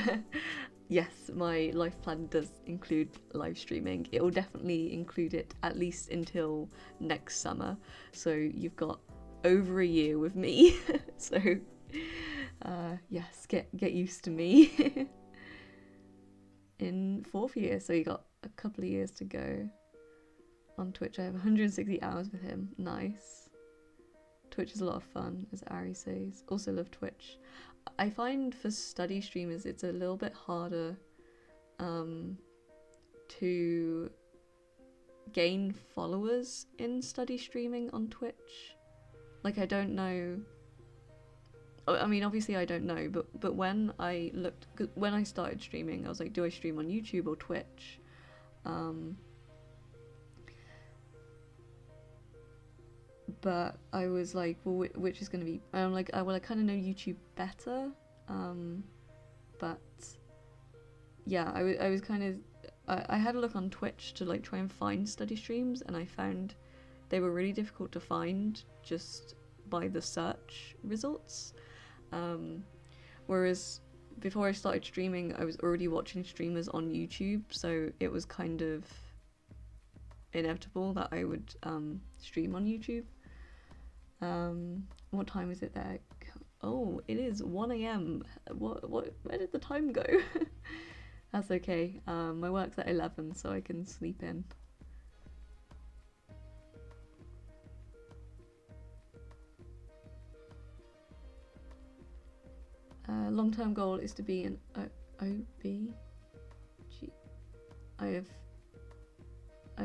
Speaker 1: Yes, my life plan does include live streaming. It will definitely include it at least until next summer. So you've got over a year with me. So yes, get used to me. In 4th year, so you got a couple of years to go. On Twitch, I have 160 hours with him. Nice. Twitch is a lot of fun, as Ari says. Also love Twitch. I find for study streamers it's a little bit harder to gain followers in study streaming on Twitch. Like, I don't know I mean, obviously I don't know, but when I looked, 'cause when I started streaming, I was like, do I stream on YouTube or Twitch? But I was like, well, which is going to be? And I'm like, well, I kind of know YouTube better, but yeah, I was kind of, I had a look on Twitch to like try and find study streams, and I found they were really difficult to find just by the search results. Whereas before I started streaming, I was already watching streamers on YouTube, so it was kind of inevitable that I would stream on YouTube. What time is it there? Oh, it is 1 a.m. Where did the time go? That's okay. My work's at 11, so I can sleep in. Long-term goal is to be an OB. I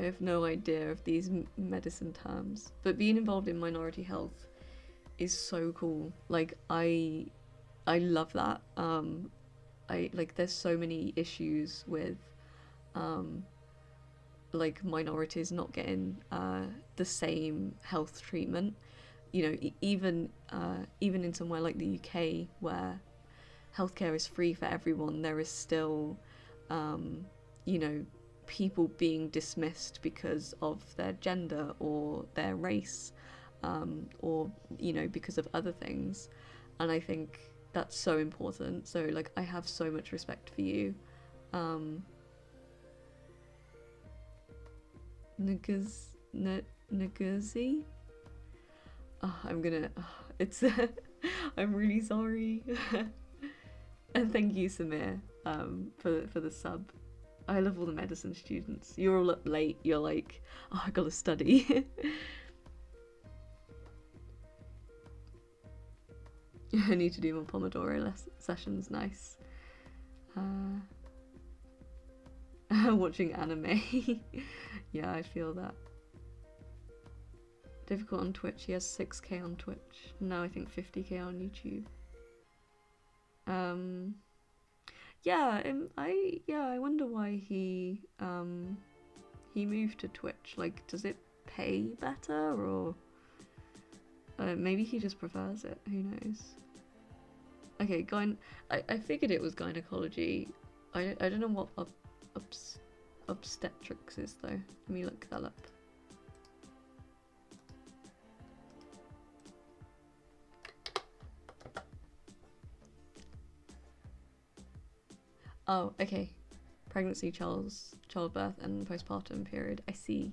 Speaker 1: have no idea of these medicine terms, but being involved in minority health is so cool. Like I love that. I like there's so many issues with like minorities not getting the same health treatment. You know, even in somewhere like the UK where healthcare is free for everyone, there is still you know, people being dismissed because of their gender or their race, or you know, because of other things. And I think that's so important. So like I have so much respect for you. Nguzi? Oh, I'm gonna, it's I'm really sorry. And thank you, Samir, for the sub. I love all the medicine students. You're all up late. You're like, oh, I gotta study. I need to do more Pomodoro sessions. Nice. Watching anime. Yeah, I feel that. Difficult on Twitch. He has 6k on Twitch. No, I think 50k on YouTube. Yeah, I wonder why he moved to Twitch. Like, does it pay better, or maybe he just prefers it? Who knows? Okay, I figured it was gynecology. I don't know what obstetrics is though. Let me look that up. Oh, okay. Pregnancy, childbirth, and postpartum period. I see.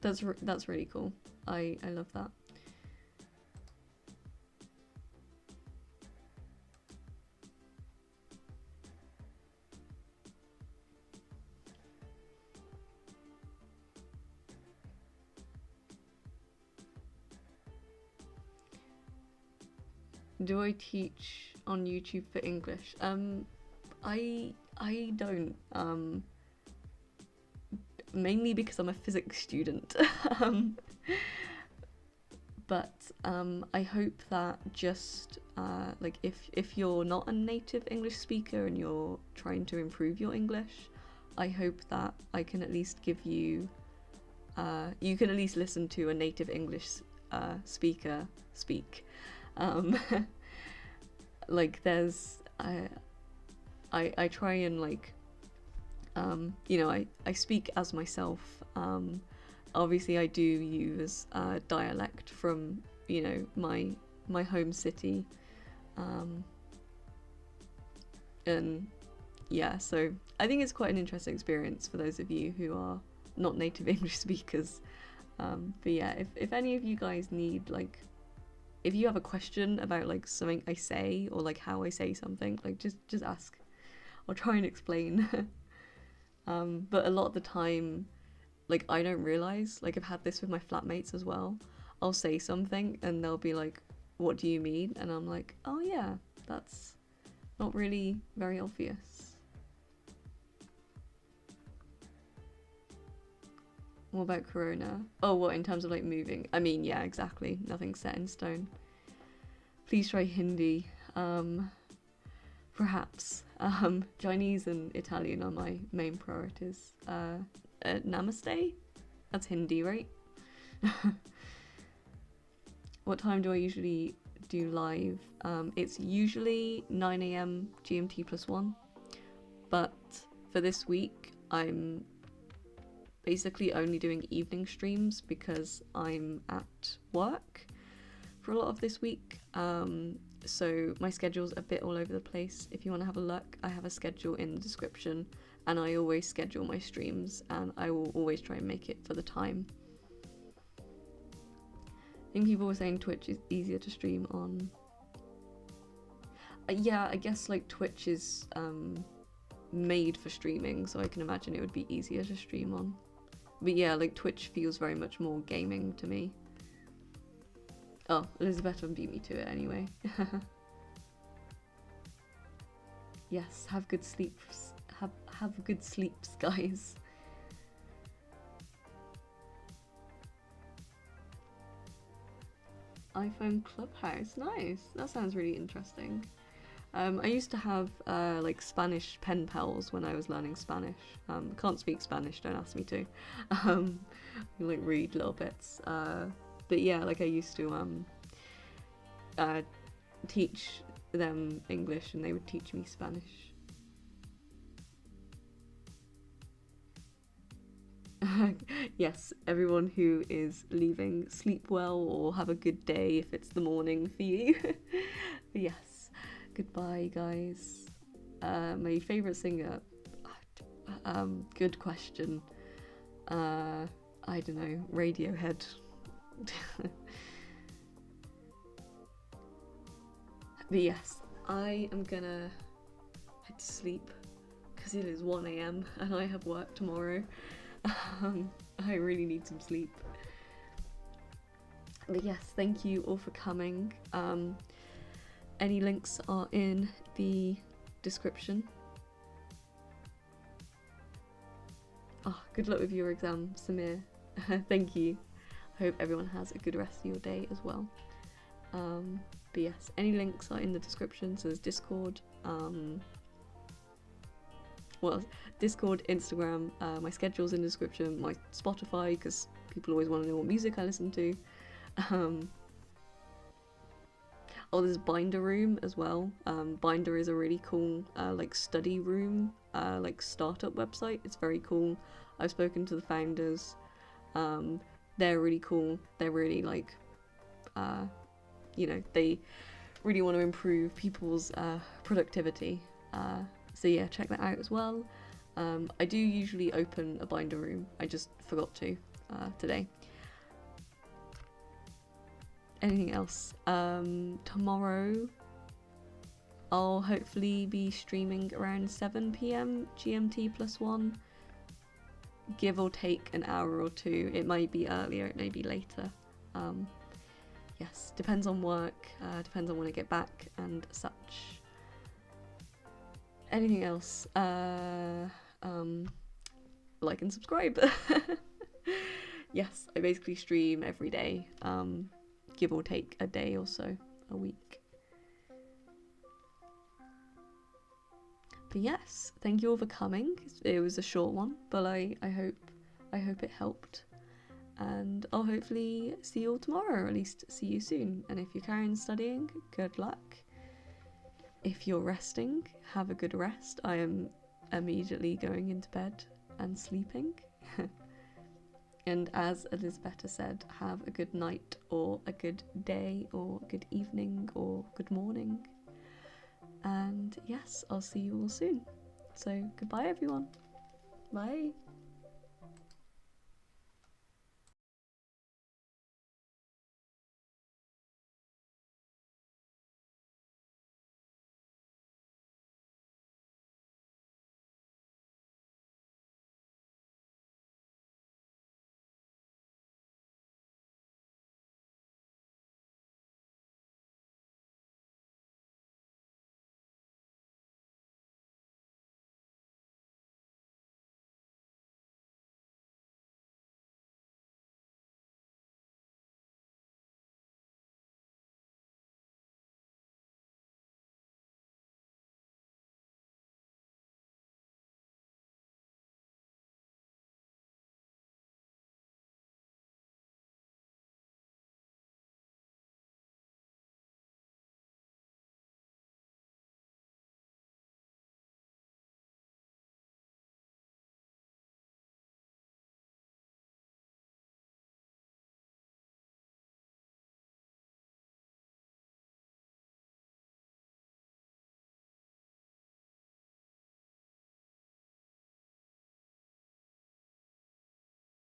Speaker 1: That's really cool. I love that. Do I teach on YouTube for English? I don't, mainly because I'm a physics student. But I hope that just like if you're not a native English speaker and you're trying to improve your English, I hope that I can at least give you you can at least listen to a native English speaker speak. Like there's I try and like you know, I speak as myself. Obviously I do use dialect from, you know, my home city, and yeah, so I think it's quite an interesting experience for those of you who are not native English speakers. But yeah, if any of you guys need, like, if you have a question about like something I say or like how I say something, like just ask. I'll try and explain. But a lot of the time, like, I don't realize, like, I've had this with my flatmates as well. I'll say something and they'll be like, what do you mean? And I'm like, oh yeah, that's not really very obvious. What about Corona? Oh, what, in terms of like moving? I mean, yeah, exactly. Nothing's set in stone. Please try Hindi. Perhaps. Chinese and Italian are my main priorities. Namaste? That's Hindi, right? What time do I usually do live? It's usually 9 AM GMT +1, but for this week I'm basically only doing evening streams because I'm at work for a lot of this week. So my schedule's a bit all over the place. If you want to have a look, I have a schedule in the description, and I always schedule my streams, and I will always try and make it for the time. I think people were saying Twitch is easier to stream on. Yeah, I guess like Twitch is made for streaming, so I can imagine it would be easier to stream on. But yeah, like Twitch feels very much more gaming to me. Oh, Elizabeth beat me to it anyway. Yes, have good sleeps. Have good sleeps, guys. iPhone Clubhouse, nice. That sounds really interesting. I used to have like Spanish pen pals when I was learning Spanish. Can't speak Spanish, don't ask me to. Like read little bits. But yeah, like I used to teach them English and they would teach me Spanish. Yes, everyone who is leaving, sleep well or have a good day if it's the morning for you. Yes, goodbye guys. My favourite singer, good question. I don't know, Radiohead. But yes, I am gonna head to sleep because it is 1 AM and I have work tomorrow. I really need some sleep. But yes, thank you all for coming. Any links are in the description. Oh, good luck with your exam, Samir. Thank you. I hope everyone has a good rest of your day as well. But yes, any links are in the description. So there's Discord, Discord, Instagram, my schedule's in the description, my Spotify, because people always want to know what music I listen to. Oh, there's Binder Room as well. Binder is a really cool like study room, like startup website. It's very cool. I've spoken to the founders. They're really cool. They're really like, you know, they really want to improve people's productivity. So yeah, check that out as well. I do usually open a Binder Room. I just forgot to today. Anything else? Tomorrow I'll hopefully be streaming around 7 PM GMT +1. Give or take an hour or two. It might be earlier, it may be later. Yes, depends on work, depends on when I get back and such. Anything else? Like and subscribe. Yes, I basically stream every day, give or take a day or so a week. But yes, thank you all for coming. It was a short one, but I hope it helped. And I'll hopefully see you all tomorrow, or at least see you soon. And if you're carrying studying, good luck. If you're resting, have a good rest. I am immediately going into bed and sleeping. And as Elizabeth said, have a good night, or a good day, or good evening, or good morning. And yes, I'll see you all soon. So goodbye everyone. Bye.